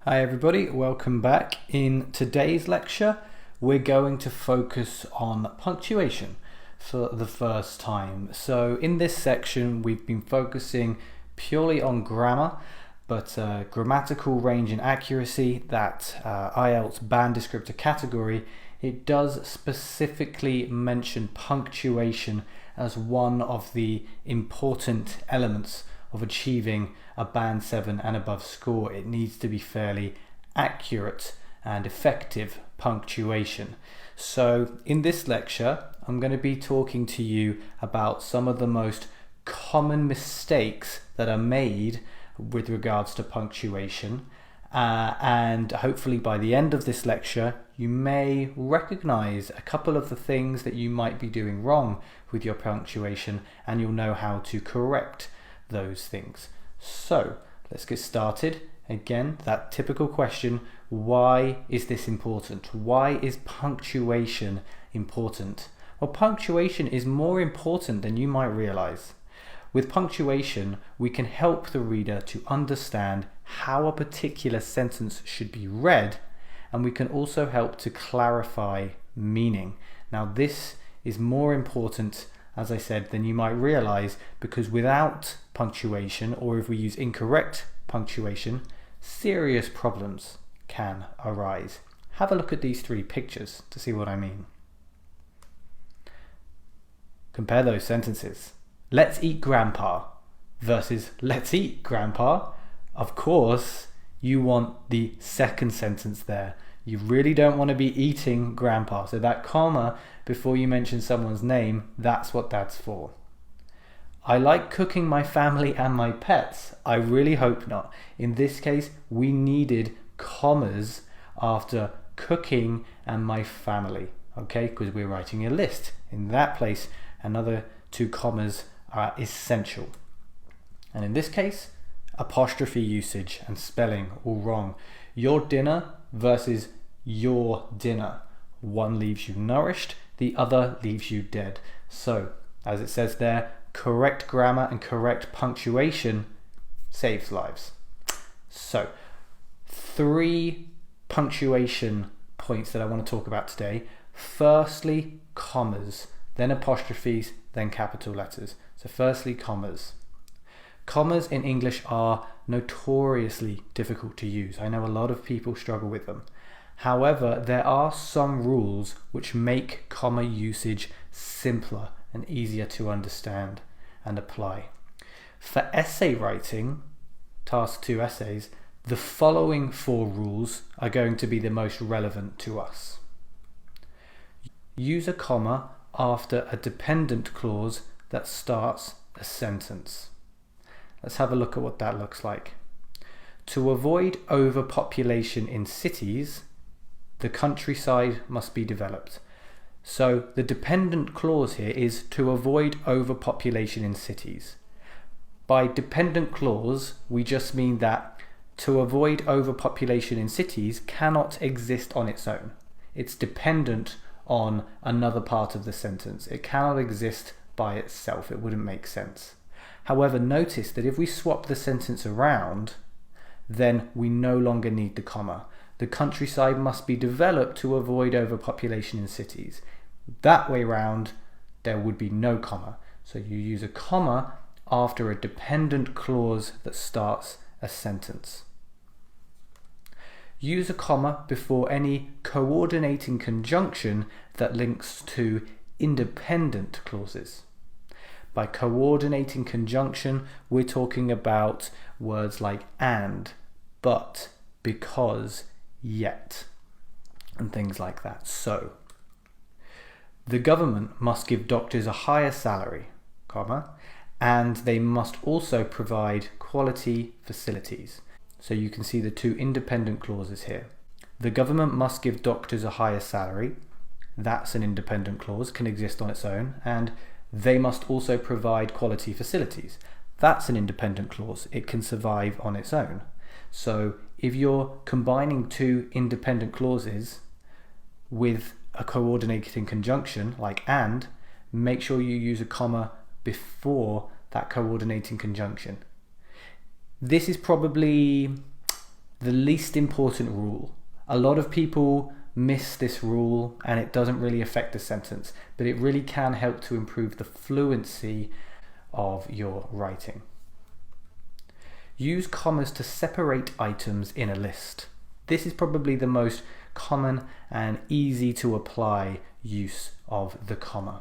Hi everybody, welcome back. In today's lecture, we're going to focus on punctuation for the first time. So in this section, we've been focusing purely on grammar, but grammatical range and accuracy, that IELTS band descriptor category, it does specifically mention punctuation as one of the important elements of achieving a band 7 and above score. It needs to be fairly accurate and effective punctuation. So in this lecture, I'm going to be talking to you about some of the most common mistakes that are made with regards to punctuation. And hopefully by the end of this lecture, you may recognize a couple of the things that you might be doing wrong with your punctuation, and you'll know how to correct those things. So let's get started. Again, that typical question, why is this important? Why is punctuation important? Well, punctuation is more important than you might realize. With punctuation, we can help the reader to understand how a particular sentence should be read, and we can also help to clarify meaning. Now, this is more important, as I said, than you might realize, because without punctuation, or if we use incorrect punctuation, serious problems can arise. Have a look at these three pictures to see what I mean. Compare those sentences. Let's eat grandpa versus let's eat grandpa. Of course, you want the second sentence there. You really don't want to be eating grandpa. So that comma before you mention someone's name, that's what that's for. I like cooking my family and my pets. I really hope not. In this case, we needed commas after cooking and my family, okay? Because we're writing a list. In that place, another two commas are essential. And in this case, apostrophe usage and spelling all wrong. Your dinner versus your dinner. One leaves you nourished, the other leaves you dead. So, as it says there, correct grammar and correct punctuation saves lives. So, 3 punctuation points that I want to talk about today. Firstly, commas, then apostrophes, then capital letters. So firstly, commas. Commas in English are notoriously difficult to use. I know a lot of people struggle with them. However, there are some rules which make comma usage simpler and easier to understand and apply. For essay writing, task 2 essays, the following 4 rules are going to be the most relevant to us. Use a comma after a dependent clause that starts a sentence. Let's have a look at what that looks like. To avoid overpopulation in cities, the countryside must be developed. So the dependent clause here is to avoid overpopulation in cities. By dependent clause, we just mean that to avoid overpopulation in cities cannot exist on its own. It's dependent on another part of the sentence. It cannot exist by itself. It wouldn't make sense. However, notice that if we swap the sentence around, then we no longer need the comma. The countryside must be developed to avoid overpopulation in cities. That way round, there would be no comma. So you use a comma after a dependent clause that starts a sentence. Use a comma before any coordinating conjunction that links to independent clauses. By coordinating conjunction, we're talking about words like and, but, because, yet, and things like that. So, the government must give doctors a higher salary, comma, and they must also provide quality facilities. So you can see the 2 independent clauses here. The government must give doctors a higher salary. That's an independent clause, can exist on its own. And they must also provide quality facilities. That's an independent clause. It can survive on its own. So if you're combining 2 independent clauses with a coordinating conjunction like and, make sure you use a comma before that coordinating conjunction. This is probably The least important rule. A lot of people miss this rule and it doesn't really affect the sentence, but it really can help to improve the fluency of your writing. Use commas to separate items in a list. This is probably the most common and easy to apply use of the comma.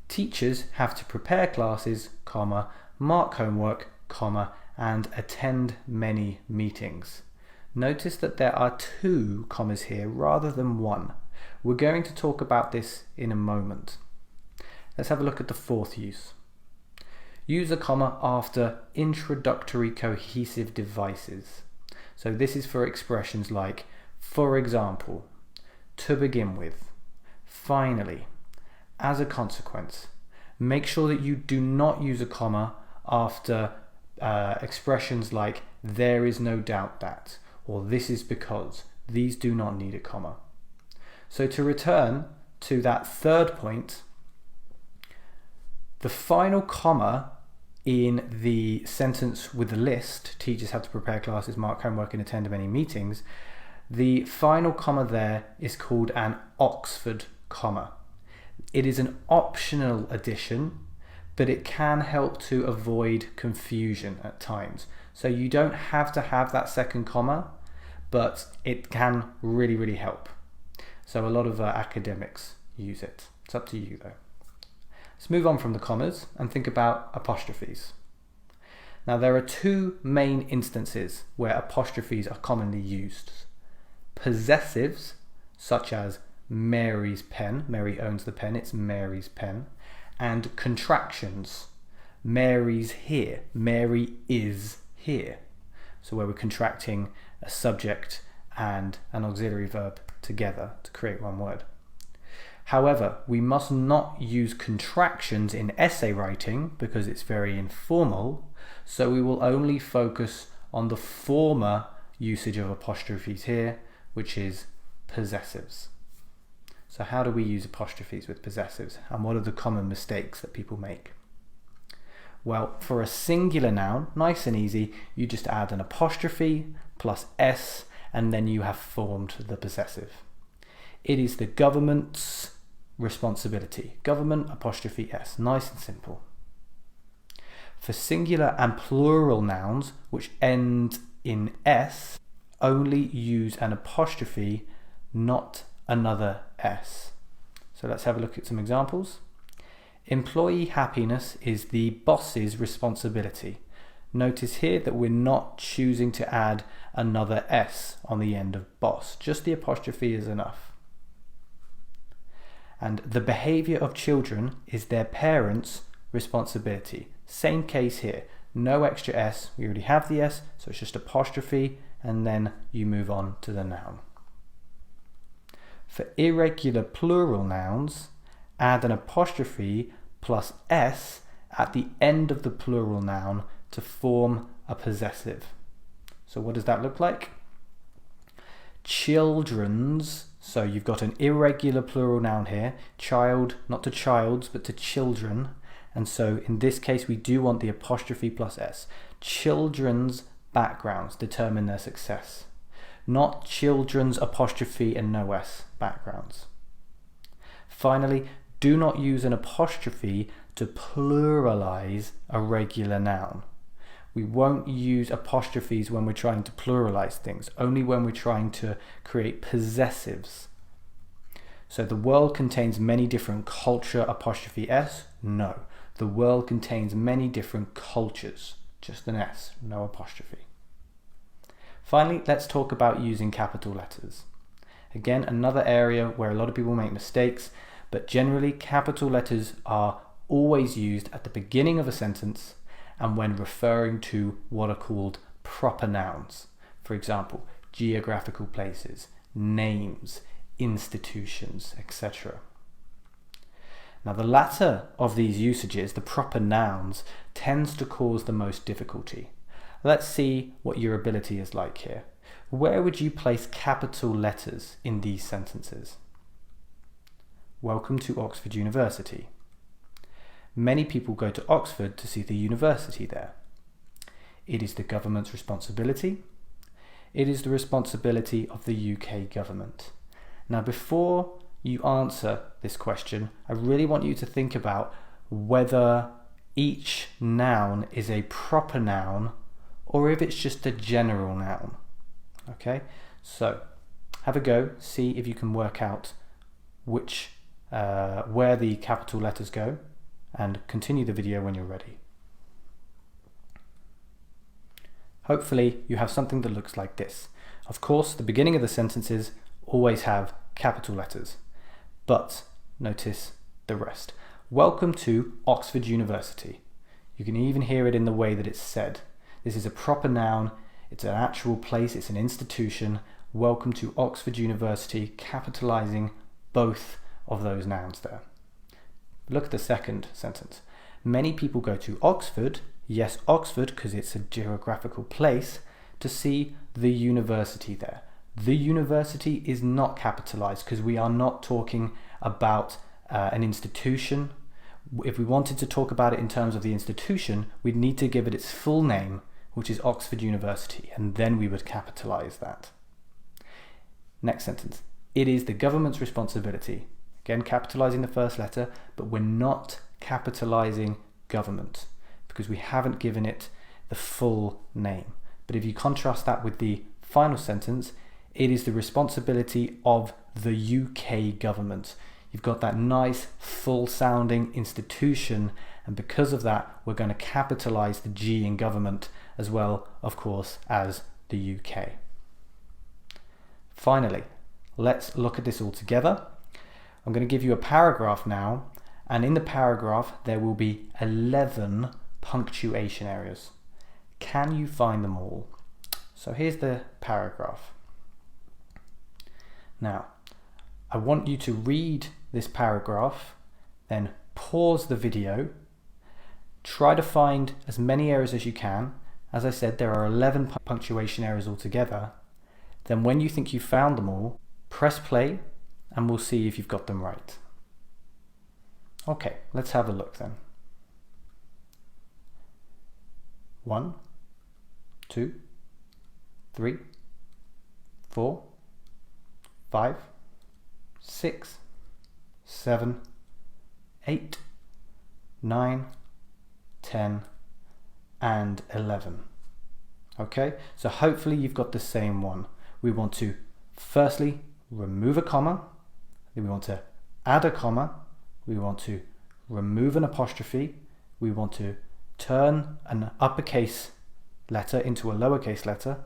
Teachers have to prepare classes, comma, mark homework, comma, and attend many meetings. Notice that there are 2 commas here rather than 1. We're going to talk about this in a moment. Let's have a look at the 4th use. Use a comma after introductory cohesive devices. So this is for expressions like, for example, to begin with, finally, as a consequence. Make sure that you do not use a comma after expressions like, there is no doubt that, or this is because. These do not need a comma. So to return to that 3rd point, the final comma in the sentence with the list, teachers have to prepare classes, mark homework, and attend many meetings, the final comma there is called an Oxford comma. It is an optional addition, but it can help to avoid confusion at times. So you don't have to have that 2nd comma, but it can really, really help. So a lot of academics use it. It's up to you though. Let's move on from the commas and think about apostrophes. Now there are 2 main instances where apostrophes are commonly used. Possessives, such as Mary's pen, Mary owns the pen, it's Mary's pen, and contractions, Mary's here, Mary is here. So where we're contracting a subject and an auxiliary verb together to create one word. However, we must not use contractions in essay writing because it's very informal, so we will only focus on the former usage of apostrophes here, which is possessives. So how do we use apostrophes with possessives, and what are the common mistakes that people make? Well, for a singular noun, nice and easy, you just add an apostrophe plus s, and then you have formed the possessive. It is the government's responsibility. Government apostrophe s, nice and simple. For singular and plural nouns which end in s, only use an apostrophe, not another s. So let's have a look at some examples. Employee happiness is the boss's responsibility. Notice here that we're not choosing to add another s on the end of boss, just the apostrophe is enough. And the behavior of children is their parents' responsibility. Same case here, no extra s, we already have the s, so it's just apostrophe, and then you move on to the noun. For irregular plural nouns, add an apostrophe plus s at the end of the plural noun to form a possessive. So what does that look like? Children's, so you've got an irregular plural noun here, child, not to childs, but to children. And so in this case, we do want the apostrophe plus s. Children's backgrounds determine their success, not children's apostrophe and no s backgrounds. Finally, do not use an apostrophe to pluralize a regular noun. We won't use apostrophes when we're trying to pluralize things, only when we're trying to create possessives. So the world contains many different culture apostrophe s? No. The world contains many different cultures, just an s, no apostrophe. Finally, let's talk about using capital letters. Again, another area where a lot of people make mistakes, but generally capital letters are always used at the beginning of a sentence and when referring to what are called proper nouns. For example, geographical places, names, institutions, etc. Now the latter of these usages, the proper nouns, tends to cause the most difficulty. Let's see what your ability is like here. Where would you place capital letters in these sentences? Welcome to Oxford University. Many people go to Oxford to see the university there. It is the government's responsibility. It is the responsibility of the UK government. Now, before you answer this question, I really want you to think about whether each noun is a proper noun or if it's just a general noun. Okay, so have a go, see if you can work out where the capital letters go, and continue the video when you're ready. Hopefully you have something that looks like this. Of course, the beginning of the sentences always have capital letters, but notice the rest. Welcome to Oxford University. You can even hear it in the way that it's said. This is a proper noun, it's an actual place, it's an institution. Welcome to Oxford University, capitalizing both of those nouns there. Look at the second sentence. Many people go to Oxford, yes, Oxford, because it's a geographical place, to see the university there. The university is not capitalized because we are not talking about an institution. If we wanted to talk about it in terms of the institution, we'd need to give it its full name, which is Oxford University, and then we would capitalize that. Next sentence. It is the government's responsibility. Again, capitalizing the first letter, but we're not capitalizing government because we haven't given it the full name. But if you contrast that with the final sentence, it is the responsibility of the UK government. You've got that nice full sounding institution, and because of that we're going to capitalize the G in government as well, of course, as the UK. Finally, let's look at this all together. I'm going to give you a paragraph now, and in the paragraph there will be 11 punctuation areas. Can you find them all? So here's the paragraph. Now, I want you to read this paragraph, then pause the video, try to find as many areas as you can. As I said, there are 11 punctuation areas altogether. Then when you think you've found them all, press play and we'll see if you've got them right. Okay, let's have a look then. 1, 2, 3, 4, 5, 6, 7, 8, 9, 10, and 11. Okay, so hopefully you've got the same one. We want to firstly remove a comma, then we want to add a comma, we want to remove an apostrophe, we want to turn an uppercase letter into a lowercase letter,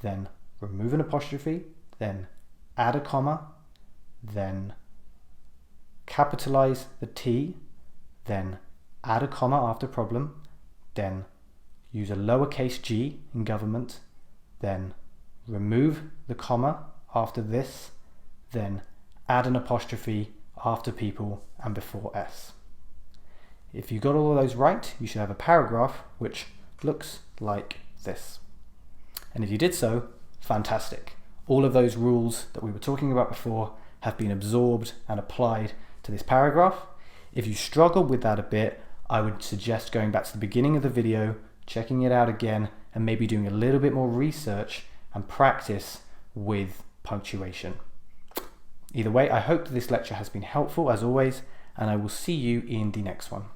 then remove an apostrophe, then add a comma, then capitalize the T, then add a comma after problem, then use a lowercase g in government, then remove the comma after this, then add an apostrophe after people and before S. If you got all of those right, you should have a paragraph which looks like this. And if you did so, fantastic. All of those rules that we were talking about before have been absorbed and applied to this paragraph. If you struggle with that a bit, I would suggest going back to the beginning of the video, checking it out again, and maybe doing a little bit more research and practice with punctuation. Either way, I hope that this lecture has been helpful as always, and I will see you in the next one.